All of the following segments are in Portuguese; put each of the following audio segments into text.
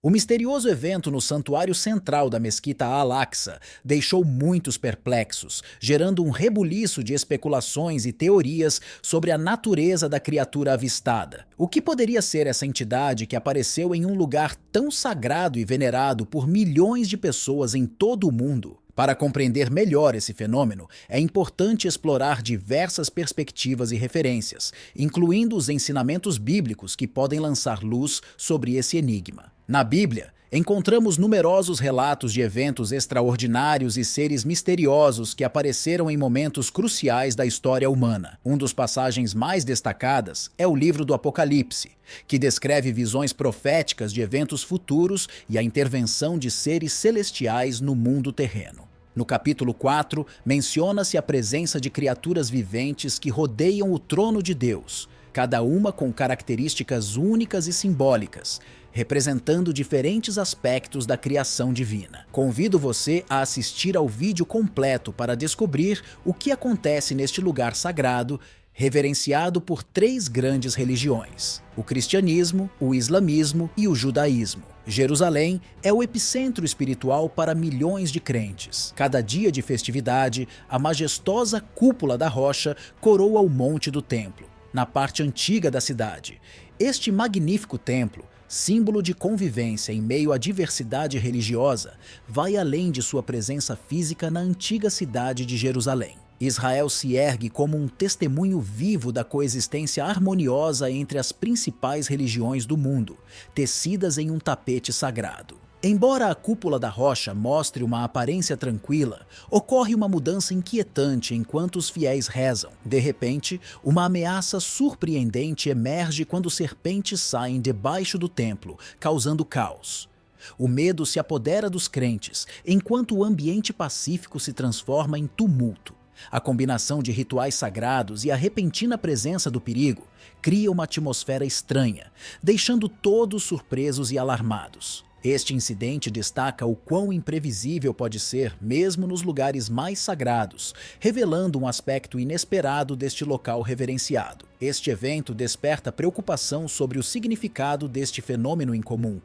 O misterioso evento no santuário central da Mesquita Al-Aqsa deixou muitos perplexos, gerando um rebuliço de especulações e teorias sobre a natureza da criatura avistada. O que poderia ser essa entidade que apareceu em um lugar tão sagrado e venerado por milhões de pessoas em todo o mundo? Para compreender melhor esse fenômeno, é importante explorar diversas perspectivas e referências, incluindo os ensinamentos bíblicos que podem lançar luz sobre esse enigma. Na Bíblia, encontramos numerosos relatos de eventos extraordinários e seres misteriosos que apareceram em momentos cruciais da história humana. Um dos passagens mais destacadas é o livro do Apocalipse, que descreve visões proféticas de eventos futuros e a intervenção de seres celestiais no mundo terreno. No capítulo 4, menciona-se a presença de criaturas viventes que rodeiam o trono de Deus, cada uma com características únicas e simbólicas, representando diferentes aspectos da criação divina. Convido você a assistir ao vídeo completo para descobrir o que acontece neste lugar sagrado, reverenciado por três grandes religiões: o cristianismo, o islamismo e o judaísmo. Jerusalém é o epicentro espiritual para milhões de crentes. Cada dia de festividade, a majestosa cúpula da rocha coroa o monte do templo, na parte antiga da cidade. Este magnífico templo, símbolo de convivência em meio à diversidade religiosa, vai além de sua presença física na antiga cidade de Jerusalém. Israel se ergue como um testemunho vivo da coexistência harmoniosa entre as principais religiões do mundo, tecidas em um tapete sagrado. Embora a cúpula da rocha mostre uma aparência tranquila, ocorre uma mudança inquietante enquanto os fiéis rezam. De repente, uma ameaça surpreendente emerge quando serpentes saem debaixo do templo, causando caos. O medo se apodera dos crentes, enquanto o ambiente pacífico se transforma em tumulto. A combinação de rituais sagrados e a repentina presença do perigo cria uma atmosfera estranha, deixando todos surpresos e alarmados. Este incidente destaca o quão imprevisível pode ser mesmo nos lugares mais sagrados, revelando um aspecto inesperado deste local reverenciado. Este evento desperta preocupação sobre o significado deste fenômeno incomum.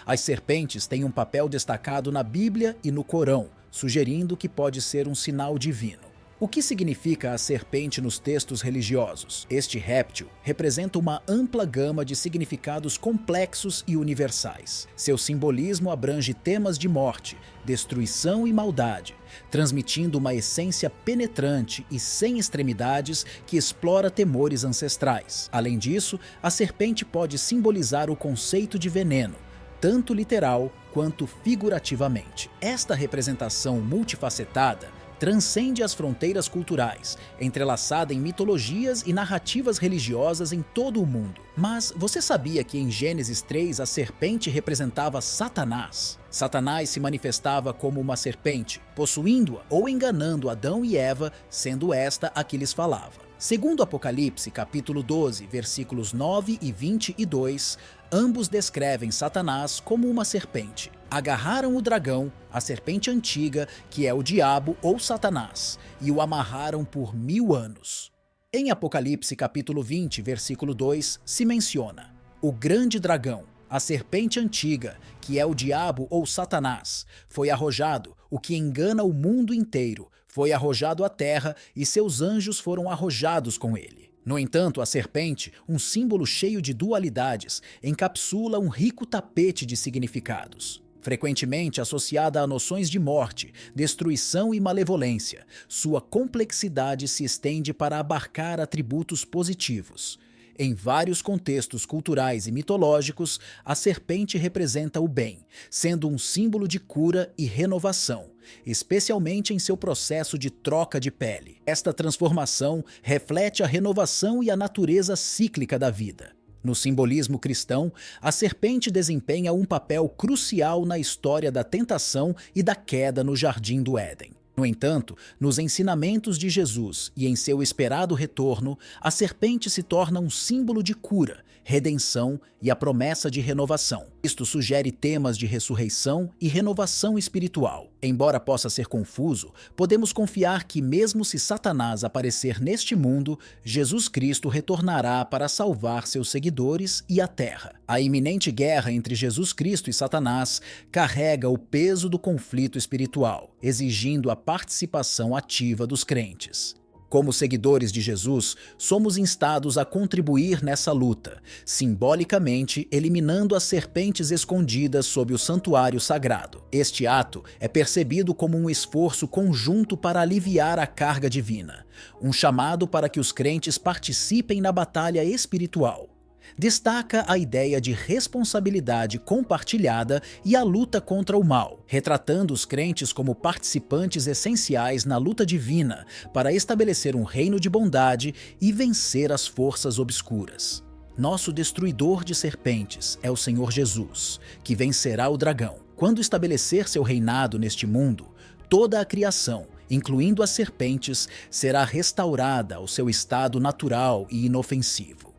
As serpentes têm um papel destacado na Bíblia e no Corão, sugerindo que pode ser um sinal divino. O que significa a serpente nos textos religiosos? Este réptil representa uma ampla gama de significados complexos e universais. Seu simbolismo abrange temas de morte, destruição e maldade, transmitindo uma essência penetrante e sem extremidades que explora temores ancestrais. Além disso, a serpente pode simbolizar o conceito de veneno, tanto literal quanto figurativamente. Esta representação multifacetada transcende as fronteiras culturais, entrelaçada em mitologias e narrativas religiosas em todo o mundo. Mas você sabia que em Gênesis 3 a serpente representava Satanás? Satanás se manifestava como uma serpente, possuindo-a ou enganando Adão e Eva, sendo esta a que lhes falava. Segundo Apocalipse, capítulo 12, versículos 9 e 22, ambos descrevem Satanás como uma serpente. Agarraram o dragão, a serpente antiga, que é o diabo ou Satanás, e o amarraram por 1000 anos. Em Apocalipse capítulo 20, versículo 2, se menciona: o grande dragão, a serpente antiga, que é o diabo ou Satanás, foi arrojado, o que engana o mundo inteiro, foi arrojado à terra e seus anjos foram arrojados com ele. No entanto, a serpente, um símbolo cheio de dualidades, encapsula um rico tapete de significados. Frequentemente associada a noções de morte, destruição e malevolência, sua complexidade se estende para abarcar atributos positivos. Em vários contextos culturais e mitológicos, a serpente representa o bem, sendo um símbolo de cura e renovação, especialmente em seu processo de troca de pele. Esta transformação reflete a renovação e a natureza cíclica da vida. No simbolismo cristão, a serpente desempenha um papel crucial na história da tentação e da queda no Jardim do Éden. No entanto, nos ensinamentos de Jesus e em seu esperado retorno, a serpente se torna um símbolo de cura, redenção e a promessa de renovação. Isto sugere temas de ressurreição e renovação espiritual. Embora possa ser confuso, podemos confiar que mesmo se Satanás aparecer neste mundo, Jesus Cristo retornará para salvar seus seguidores e a terra. A iminente guerra entre Jesus Cristo e Satanás carrega o peso do conflito espiritual, exigindo a participação ativa dos crentes. Como seguidores de Jesus, somos instados a contribuir nessa luta, simbolicamente eliminando as serpentes escondidas sob o santuário sagrado. Este ato é percebido como um esforço conjunto para aliviar a carga divina, um chamado para que os crentes participem na batalha espiritual. Destaca a ideia de responsabilidade compartilhada e a luta contra o mal, retratando os crentes como participantes essenciais na luta divina para estabelecer um reino de bondade e vencer as forças obscuras. Nosso destruidor de serpentes é o Senhor Jesus, que vencerá o dragão. Quando estabelecer seu reinado neste mundo, toda a criação, incluindo as serpentes, será restaurada ao seu estado natural e inofensivo.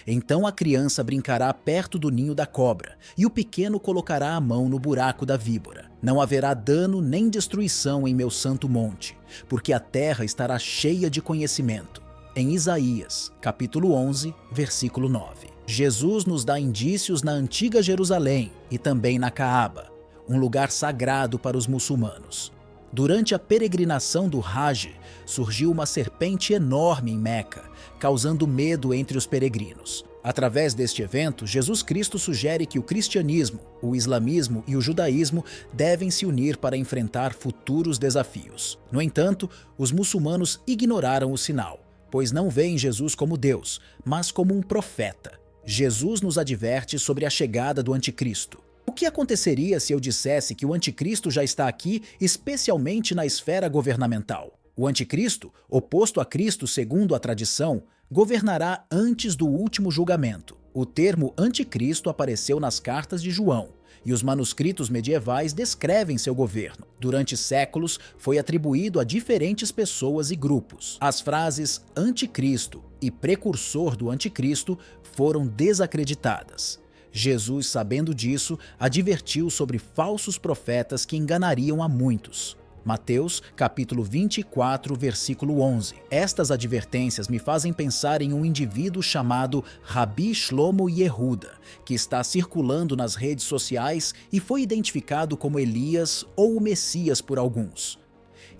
Então a criança brincará perto do ninho da cobra, e o pequeno colocará a mão no buraco da víbora. Não haverá dano nem destruição em meu santo monte, porque a terra estará cheia de conhecimento. Em Isaías, capítulo 11, versículo 9. Jesus nos dá indícios na antiga Jerusalém e também na Caaba, um lugar sagrado para os muçulmanos. Durante a peregrinação do Hajj, surgiu uma serpente enorme em Meca, causando medo entre os peregrinos. Através deste evento, Jesus Cristo sugere que o cristianismo, o islamismo e o judaísmo devem se unir para enfrentar futuros desafios. No entanto, os muçulmanos ignoraram o sinal, pois não veem Jesus como Deus, mas como um profeta. Jesus nos adverte sobre a chegada do anticristo. O que aconteceria se eu dissesse que o anticristo já está aqui, especialmente na esfera governamental? O anticristo, oposto a Cristo segundo a tradição, governará antes do último julgamento. O termo anticristo apareceu nas cartas de João, e os manuscritos medievais descrevem seu governo. Durante séculos, foi atribuído a diferentes pessoas e grupos. As frases anticristo e precursor do anticristo foram desacreditadas. Jesus, sabendo disso, advertiu sobre falsos profetas que enganariam a muitos. Mateus, capítulo 24, versículo 11. Estas advertências me fazem pensar em um indivíduo chamado Rabi Shlomo Yehuda, que está circulando nas redes sociais e foi identificado como Elias ou o Messias por alguns.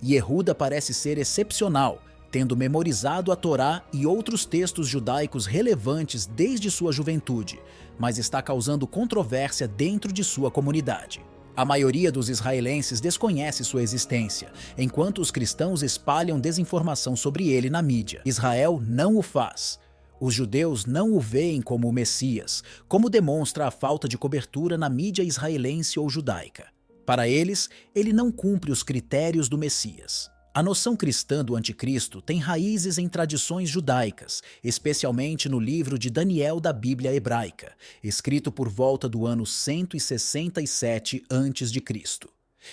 Yehuda parece ser excepcional, tendo memorizado a Torá e outros textos judaicos relevantes desde sua juventude, mas está causando controvérsia dentro de sua comunidade. A maioria dos israelenses desconhece sua existência, enquanto os cristãos espalham desinformação sobre ele na mídia. Israel não o faz. Os judeus não o veem como o Messias, como demonstra a falta de cobertura na mídia israelense ou judaica. Para eles, ele não cumpre os critérios do Messias. A noção cristã do anticristo tem raízes em tradições judaicas, especialmente no livro de Daniel da Bíblia hebraica, escrito por volta do ano 167 a.C.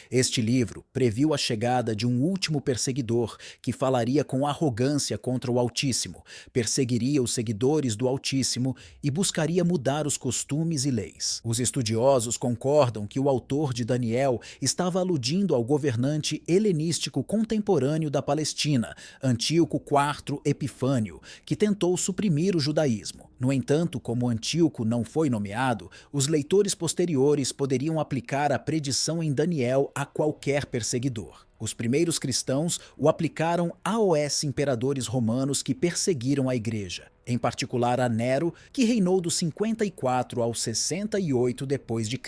Este livro previu a chegada de um último perseguidor que falaria com arrogância contra o Altíssimo, perseguiria os seguidores do Altíssimo e buscaria mudar os costumes e leis. Os estudiosos concordam que o autor de Daniel estava aludindo ao governante helenístico contemporâneo da Palestina, Antíoco IV Epifânio, que tentou suprimir o judaísmo. No entanto, como Antíoco não foi nomeado, os leitores posteriores poderiam aplicar a predição em Daniel a qualquer perseguidor. Os primeiros cristãos o aplicaram aos imperadores romanos que perseguiram a igreja, em particular a Nero, que reinou dos 54 ao 68 d.C.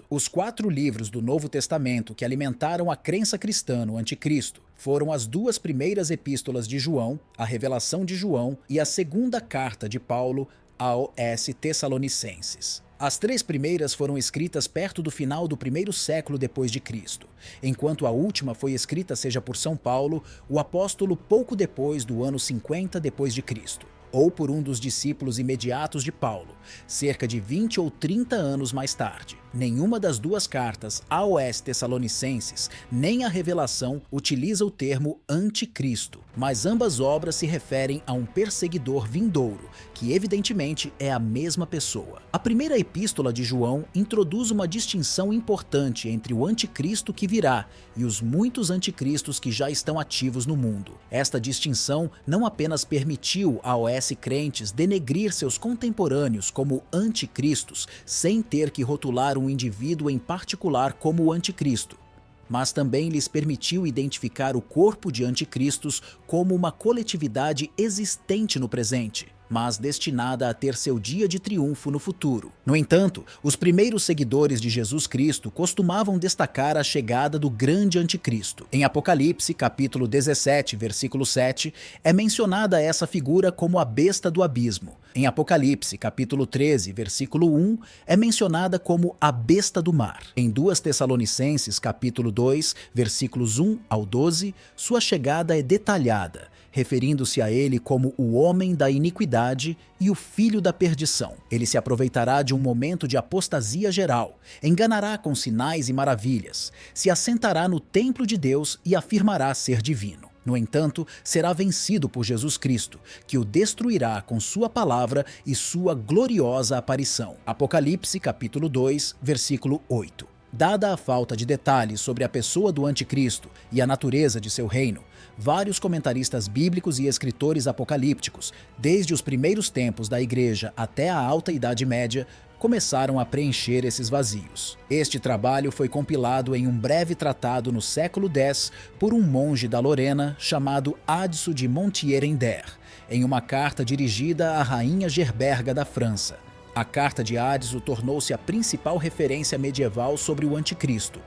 Os 4 livros do Novo Testamento que alimentaram a crença cristã no anticristo foram as 2 primeiras epístolas de João, a Revelação de João e a segunda carta de Paulo aos Tessalonicenses. As 3 primeiras foram escritas perto do final do 1º século depois de Cristo, enquanto a última foi escrita seja por São Paulo, o apóstolo pouco depois do ano 50 depois de Cristo, ou por um dos discípulos imediatos de Paulo, cerca de 20 ou 30 anos mais tarde. Nenhuma das 2 cartas aos Tessalonicenses, nem a Revelação, utiliza o termo anticristo. mas ambas obras se referem a um perseguidor vindouro, que evidentemente é a mesma pessoa. A primeira epístola de João introduz uma distinção importante entre o anticristo que virá e os muitos anticristos que já estão ativos no mundo. Esta distinção não apenas permitiu a OS crentes denegrir seus contemporâneos como anticristos, sem ter que rotular um indivíduo em particular como o anticristo, mas também lhes permitiu identificar o corpo de anticristos como uma coletividade existente no presente, mas destinada a ter seu dia de triunfo no futuro. No entanto, os primeiros seguidores de Jesus Cristo costumavam destacar a chegada do grande anticristo. Em Apocalipse, capítulo 17, versículo 7, é mencionada essa figura como a besta do abismo. Em Apocalipse, capítulo 13, versículo 1, é mencionada como a besta do mar. Em 2 Tessalonicenses, capítulo 2, versículos 1 ao 12, sua chegada é detalhada, referindo-se a ele como o homem da iniquidade e o filho da perdição. Ele se aproveitará de um momento de apostasia geral, enganará com sinais e maravilhas, se assentará no templo de Deus e afirmará ser divino. No entanto, será vencido por Jesus Cristo, que o destruirá com sua palavra e sua gloriosa aparição. Apocalipse, capítulo 2, versículo 8. Dada a falta de detalhes sobre a pessoa do anticristo e a natureza de seu reino, vários comentaristas bíblicos e escritores apocalípticos, desde os primeiros tempos da Igreja até a Alta Idade Média, começaram a preencher esses vazios. Este trabalho foi compilado em um breve tratado no século X por um monge da Lorena chamado Adso de Montierender, em uma carta dirigida à rainha Gerberga da França. A carta de Adso tornou-se a principal referência medieval sobre o anticristo.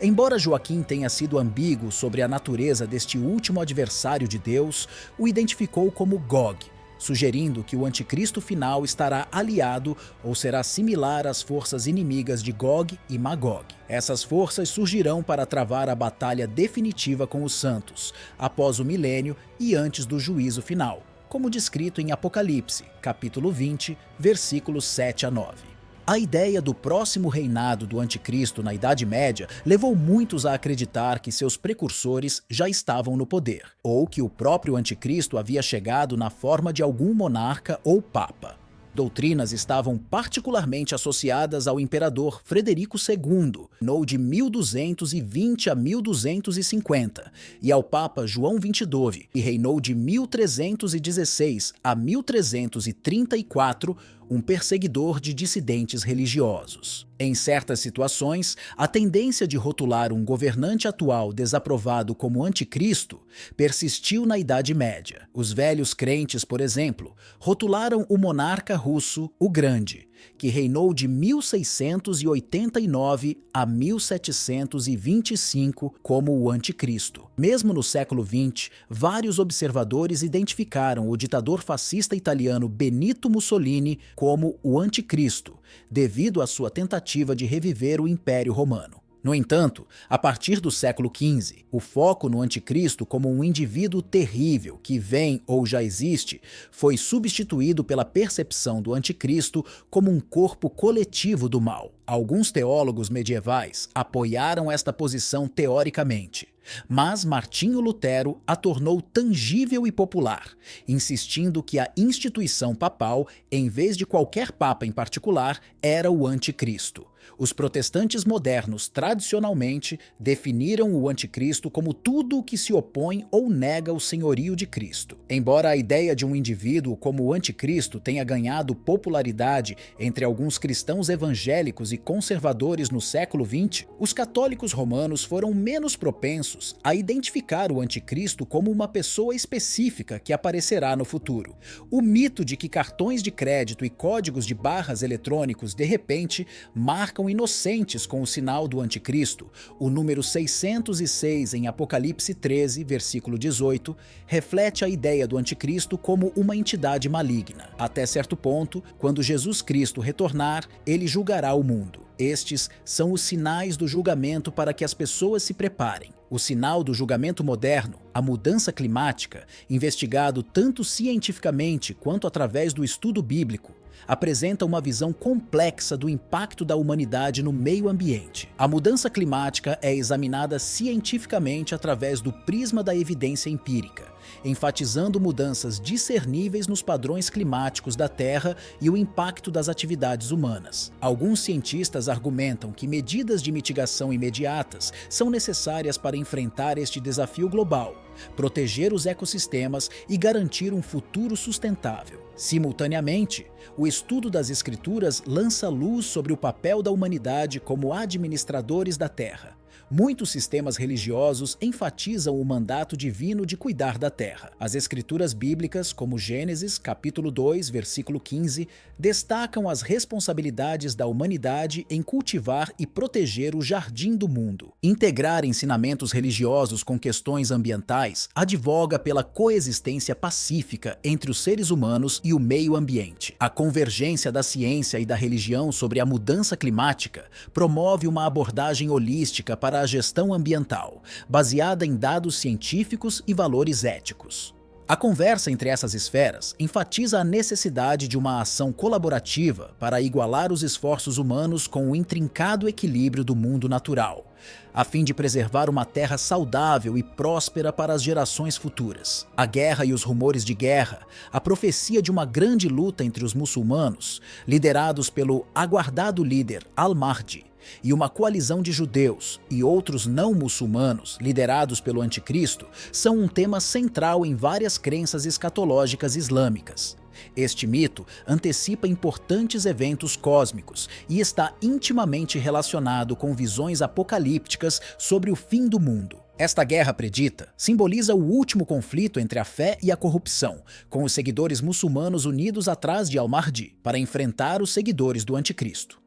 Embora Joaquim tenha sido ambíguo sobre a natureza deste último adversário de Deus, o identificou como Gog, sugerindo que o anticristo final estará aliado ou será similar às forças inimigas de Gog e Magog. Essas forças surgirão para travar a batalha definitiva com os santos, após o milênio e antes do juízo final, como descrito em Apocalipse, capítulo 20, versículos 7 a 9. A ideia do próximo reinado do anticristo na Idade Média levou muitos a acreditar que seus precursores já estavam no poder, ou que o próprio anticristo havia chegado na forma de algum monarca ou papa. Doutrinas estavam particularmente associadas ao imperador Frederico II, no de 1220 a 1250, e ao Papa João XXII, que reinou de 1316 a 1334, um perseguidor de dissidentes religiosos. Em certas situações, a tendência de rotular um governante atual desaprovado como anticristo persistiu na Idade Média. Os velhos crentes, por exemplo, rotularam o monarca russo, o Grande, que reinou de 1689 a 1725 como o anticristo. Mesmo no século XX, vários observadores identificaram o ditador fascista italiano Benito Mussolini como o anticristo, devido à sua tentativa de reviver o Império Romano. No entanto, a partir do século XV, o foco no anticristo como um indivíduo terrível que vem ou já existe foi substituído pela percepção do anticristo como um corpo coletivo do mal. Alguns teólogos medievais apoiaram esta posição teoricamente, mas Martinho Lutero a tornou tangível e popular, insistindo que a instituição papal, em vez de qualquer papa em particular, era o anticristo. Os protestantes modernos, tradicionalmente, definiram o anticristo como tudo o que se opõe ou nega o senhorio de Cristo. Embora a ideia de um indivíduo como o anticristo tenha ganhado popularidade entre alguns cristãos evangélicos e conservadores no século XX, os católicos romanos foram menos propensos a identificar o anticristo como uma pessoa específica que aparecerá no futuro. O mito de que cartões de crédito e códigos de barras eletrônicos de repente marcam inocentes com o sinal do anticristo, o número 606 em Apocalipse 13, versículo 18, reflete a ideia do anticristo como uma entidade maligna. Até certo ponto, quando Jesus Cristo retornar, ele julgará o mundo. Estes são os sinais do julgamento para que as pessoas se preparem. O sinal do julgamento moderno, a mudança climática, investigado tanto cientificamente quanto através do estudo bíblico, apresenta uma visão complexa do impacto da humanidade no meio ambiente. A mudança climática é examinada cientificamente através do prisma da evidência empírica, enfatizando mudanças discerníveis nos padrões climáticos da Terra e o impacto das atividades humanas. Alguns cientistas argumentam que medidas de mitigação imediatas são necessárias para enfrentar este desafio global, proteger os ecossistemas e garantir um futuro sustentável. Simultaneamente, o estudo das Escrituras lança luz sobre o papel da humanidade como administradores da Terra. Muitos sistemas religiosos enfatizam o mandato divino de cuidar da terra. As escrituras bíblicas, como Gênesis, capítulo 2, versículo 15, destacam as responsabilidades da humanidade em cultivar e proteger o jardim do mundo. Integrar ensinamentos religiosos com questões ambientais advoga pela coexistência pacífica entre os seres humanos e o meio ambiente. A convergência da ciência e da religião sobre a mudança climática promove uma abordagem holística para a gestão ambiental, baseada em dados científicos e valores éticos. A conversa entre essas esferas enfatiza a necessidade de uma ação colaborativa para igualar os esforços humanos com o intrincado equilíbrio do mundo natural, a fim de preservar uma terra saudável e próspera para as gerações futuras. A guerra e os rumores de guerra, a profecia de uma grande luta entre os muçulmanos, liderados pelo aguardado líder Al-Mahdi, e uma coalizão de judeus e outros não muçulmanos, liderados pelo anticristo, são um tema central em várias crenças escatológicas islâmicas. Este mito antecipa importantes eventos cósmicos e está intimamente relacionado com visões apocalípticas sobre o fim do mundo. Esta guerra predita simboliza o último conflito entre a fé e a corrupção, com os seguidores muçulmanos unidos atrás de Al-Mahdi para enfrentar os seguidores do anticristo.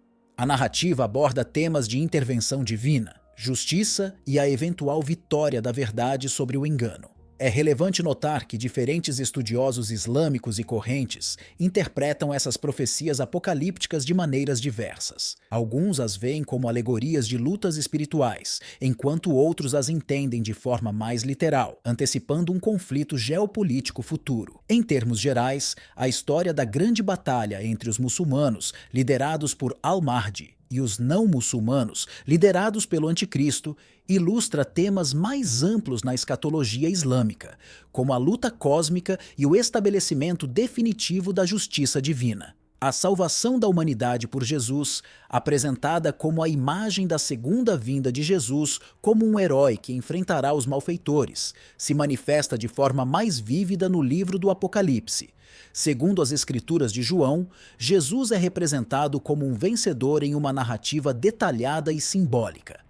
A narrativa aborda temas de intervenção divina, justiça e a eventual vitória da verdade sobre o engano. É relevante notar que diferentes estudiosos islâmicos e correntes interpretam essas profecias apocalípticas de maneiras diversas. Alguns as veem como alegorias de lutas espirituais, enquanto outros as entendem de forma mais literal, antecipando um conflito geopolítico futuro. Em termos gerais, a história da grande batalha entre os muçulmanos, liderados por Al-Mahdi, e os não-muçulmanos, liderados pelo anticristo, ilustra temas mais amplos na escatologia islâmica, como a luta cósmica e o estabelecimento definitivo da justiça divina. A salvação da humanidade por Jesus, apresentada como a imagem da segunda vinda de Jesus como um herói que enfrentará os malfeitores, se manifesta de forma mais vívida no livro do Apocalipse. Segundo as Escrituras de João, Jesus é representado como um vencedor em uma narrativa detalhada e simbólica.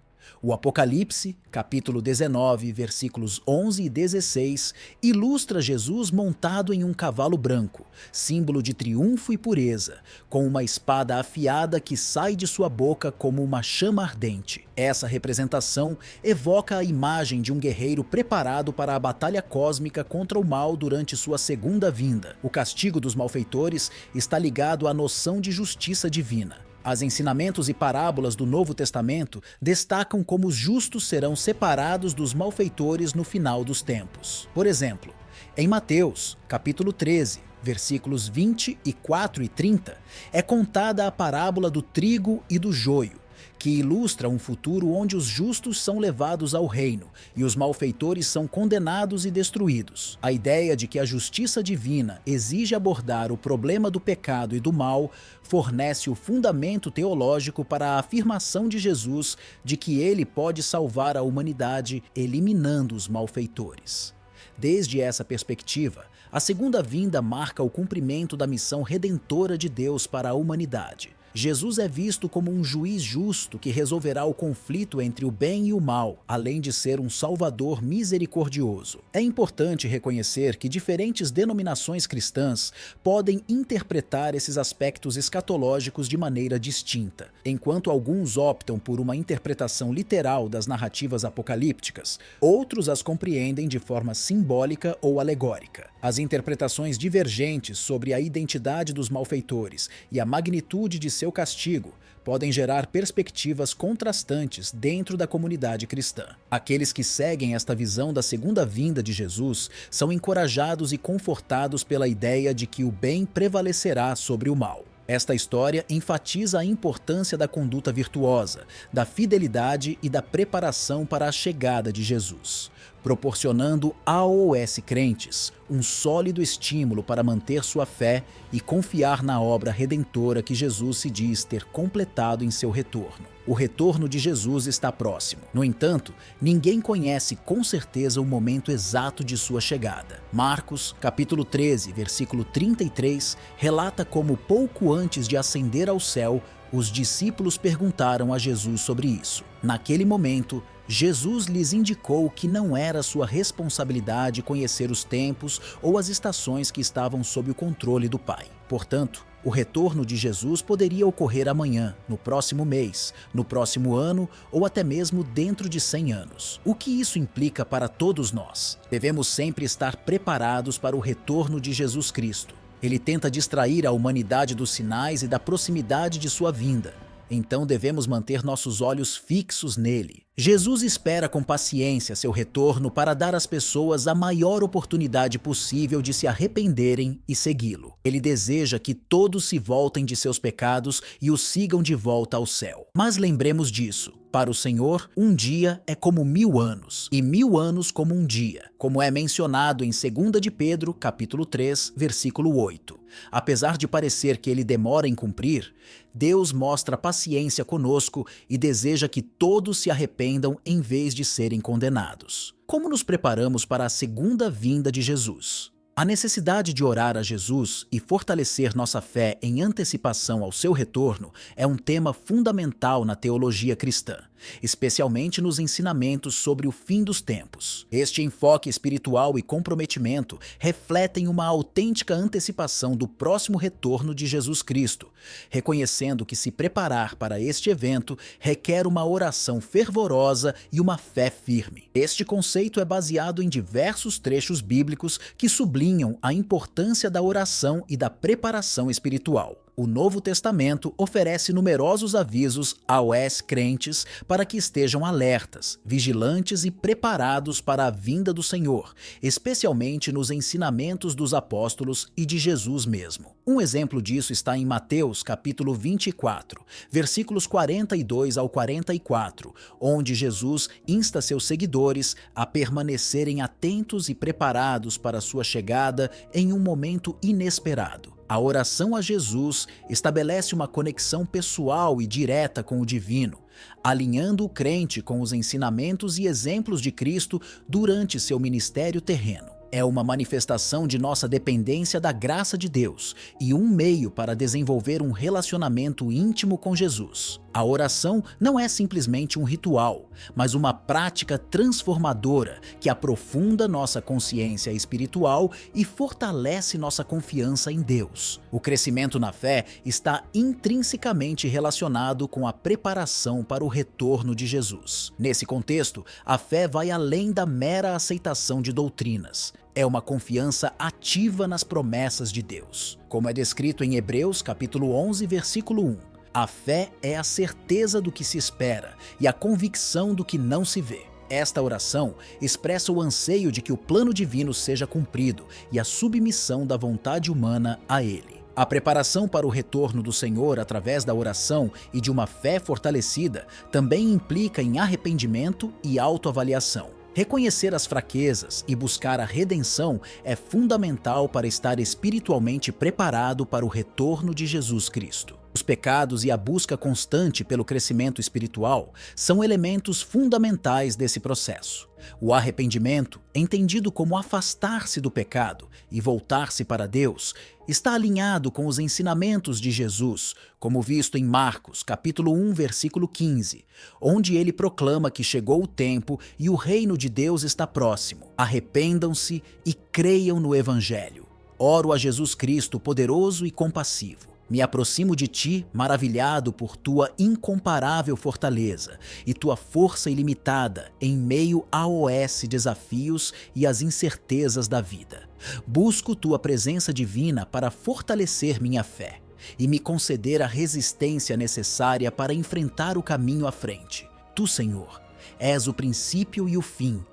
O Apocalipse, capítulo 19, versículos 11 e 16, ilustra Jesus montado em um cavalo branco, símbolo de triunfo e pureza, com uma espada afiada que sai de sua boca como uma chama ardente. Essa representação evoca a imagem de um guerreiro preparado para a batalha cósmica contra o mal durante sua segunda vinda. O castigo dos malfeitores está ligado à noção de justiça divina. Os ensinamentos e parábolas do Novo Testamento destacam como os justos serão separados dos malfeitores no final dos tempos. Por exemplo, em Mateus, capítulo 13, versículos 24 e 30, é contada a parábola do trigo e do joio, que ilustra um futuro onde os justos são levados ao reino e os malfeitores são condenados e destruídos. A ideia de que a justiça divina exige abordar o problema do pecado e do mal fornece o fundamento teológico para a afirmação de Jesus de que ele pode salvar a humanidade eliminando os malfeitores. Desde essa perspectiva, a segunda vinda marca o cumprimento da missão redentora de Deus para a humanidade. Jesus é visto como um juiz justo que resolverá o conflito entre o bem e o mal, além de ser um salvador misericordioso. É importante reconhecer que diferentes denominações cristãs podem interpretar esses aspectos escatológicos de maneira distinta. Enquanto alguns optam por uma interpretação literal das narrativas apocalípticas, outros as compreendem de forma simbólica ou alegórica. As interpretações divergentes sobre a identidade dos malfeitores e a magnitude de seu castigo podem gerar perspectivas contrastantes dentro da comunidade cristã. Aqueles que seguem esta visão da segunda vinda de Jesus são encorajados e confortados pela ideia de que o bem prevalecerá sobre o mal. Esta história enfatiza a importância da conduta virtuosa, da fidelidade e da preparação para a chegada de Jesus, proporcionando aos crentes um sólido estímulo para manter sua fé e confiar na obra redentora que Jesus se diz ter completado em seu retorno. O retorno de Jesus está próximo. No entanto, ninguém conhece com certeza o momento exato de sua chegada. Marcos, capítulo 13, versículo 33, relata como pouco antes de ascender ao céu, os discípulos perguntaram a Jesus sobre isso. Naquele momento, Jesus lhes indicou que não era sua responsabilidade conhecer os tempos ou as estações que estavam sob o controle do Pai. Portanto, o retorno de Jesus poderia ocorrer amanhã, no próximo mês, no próximo ano ou até mesmo dentro de 100 anos. O que isso implica para todos nós? Devemos sempre estar preparados para o retorno de Jesus Cristo. Ele tenta distrair a humanidade dos sinais e da proximidade de sua vinda. Então devemos manter nossos olhos fixos nele. Jesus espera com paciência seu retorno para dar às pessoas a maior oportunidade possível de se arrependerem e segui-lo. Ele deseja que todos se voltem de seus pecados e o sigam de volta ao céu. Mas lembremos disso. Para o Senhor, um dia é como 1000 anos, e 1000 anos como um dia, como é mencionado em 2 de Pedro, capítulo 3, versículo 8. Apesar de parecer que ele demora em cumprir, Deus mostra paciência conosco e deseja que todos se arrependam em vez de serem condenados. Como nos preparamos para a segunda vinda de Jesus? A necessidade de orar a Jesus e fortalecer nossa fé em antecipação ao seu retorno é um tema fundamental na teologia cristã, especialmente nos ensinamentos sobre o fim dos tempos. Este enfoque espiritual e comprometimento refletem uma autêntica antecipação do próximo retorno de Jesus Cristo, reconhecendo que se preparar para este evento requer uma oração fervorosa e uma fé firme. Este conceito é baseado em diversos trechos bíblicos que sublinham a importância da oração e da preparação espiritual. O Novo Testamento oferece numerosos avisos aos crentes para que estejam alertas, vigilantes e preparados para a vinda do Senhor, especialmente nos ensinamentos dos apóstolos e de Jesus mesmo. Um exemplo disso está em Mateus capítulo 24, versículos 42 ao 44, onde Jesus insta seus seguidores a permanecerem atentos e preparados para sua chegada em um momento inesperado. A oração a Jesus estabelece uma conexão pessoal e direta com o divino, alinhando o crente com os ensinamentos e exemplos de Cristo durante seu ministério terreno. É uma manifestação de nossa dependência da graça de Deus e um meio para desenvolver um relacionamento íntimo com Jesus. A oração não é simplesmente um ritual, mas uma prática transformadora que aprofunda nossa consciência espiritual e fortalece nossa confiança em Deus. O crescimento na fé está intrinsecamente relacionado com a preparação para o retorno de Jesus. Nesse contexto, a fé vai além da mera aceitação de doutrinas. É uma confiança ativa nas promessas de Deus. Como é descrito em Hebreus capítulo 11, versículo 1. A fé é a certeza do que se espera e a convicção do que não se vê. Esta oração expressa o anseio de que o plano divino seja cumprido e a submissão da vontade humana a ele. A preparação para o retorno do Senhor através da oração e de uma fé fortalecida também implica em arrependimento e autoavaliação. Reconhecer as fraquezas e buscar a redenção é fundamental para estar espiritualmente preparado para o retorno de Jesus Cristo. Os pecados e a busca constante pelo crescimento espiritual são elementos fundamentais desse processo. O arrependimento, entendido como afastar-se do pecado e voltar-se para Deus, está alinhado com os ensinamentos de Jesus, como visto em Marcos, capítulo 1, versículo 15, onde ele proclama que chegou o tempo e o reino de Deus está próximo. Arrependam-se e creiam no Evangelho. Oro a Jesus Cristo, poderoso e compassivo. Me aproximo de ti, maravilhado por tua incomparável fortaleza e tua força ilimitada em meio aos desafios e às incertezas da vida. Busco tua presença divina para fortalecer minha fé e me conceder a resistência necessária para enfrentar o caminho à frente. Tu, Senhor, és o princípio e o fim,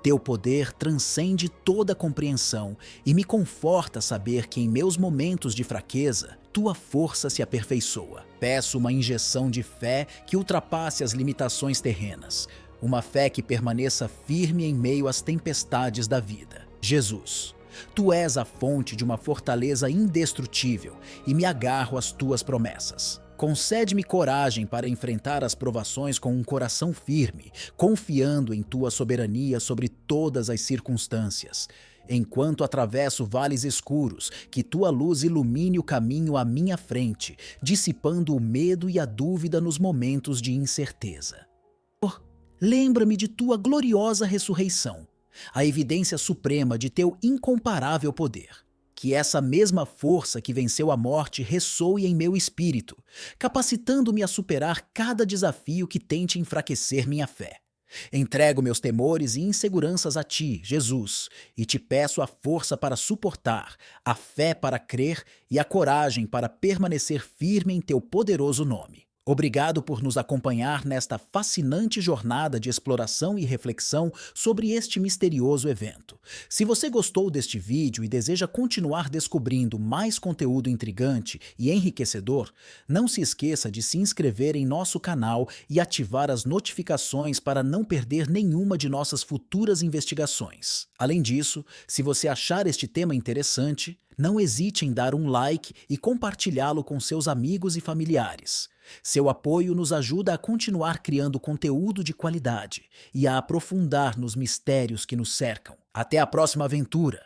Teu poder transcende toda compreensão e me conforta saber que em meus momentos de fraqueza, tua força se aperfeiçoa. Peço uma injeção de fé que ultrapasse as limitações terrenas, uma fé que permaneça firme em meio às tempestades da vida. Jesus, tu és a fonte de uma fortaleza indestrutível e me agarro às tuas promessas. Concede-me coragem para enfrentar as provações com um coração firme, confiando em tua soberania sobre todas as circunstâncias. Enquanto atravesso vales escuros, que tua luz ilumine o caminho à minha frente, dissipando o medo e a dúvida nos momentos de incerteza. Lembra-me de tua gloriosa ressurreição, a evidência suprema de teu incomparável poder. Que essa mesma força que venceu a morte ressoe em meu espírito, capacitando-me a superar cada desafio que tente enfraquecer minha fé. Entrego meus temores e inseguranças a ti, Jesus, e te peço a força para suportar, a fé para crer e a coragem para permanecer firme em teu poderoso nome. Obrigado por nos acompanhar nesta fascinante jornada de exploração e reflexão sobre este misterioso evento. Se você gostou deste vídeo e deseja continuar descobrindo mais conteúdo intrigante e enriquecedor, não se esqueça de se inscrever em nosso canal e ativar as notificações para não perder nenhuma de nossas futuras investigações. Além disso, se você achar este tema interessante, não hesite em dar um like e compartilhá-lo com seus amigos e familiares. Seu apoio nos ajuda a continuar criando conteúdo de qualidade e a aprofundar nos mistérios que nos cercam. Até a próxima aventura!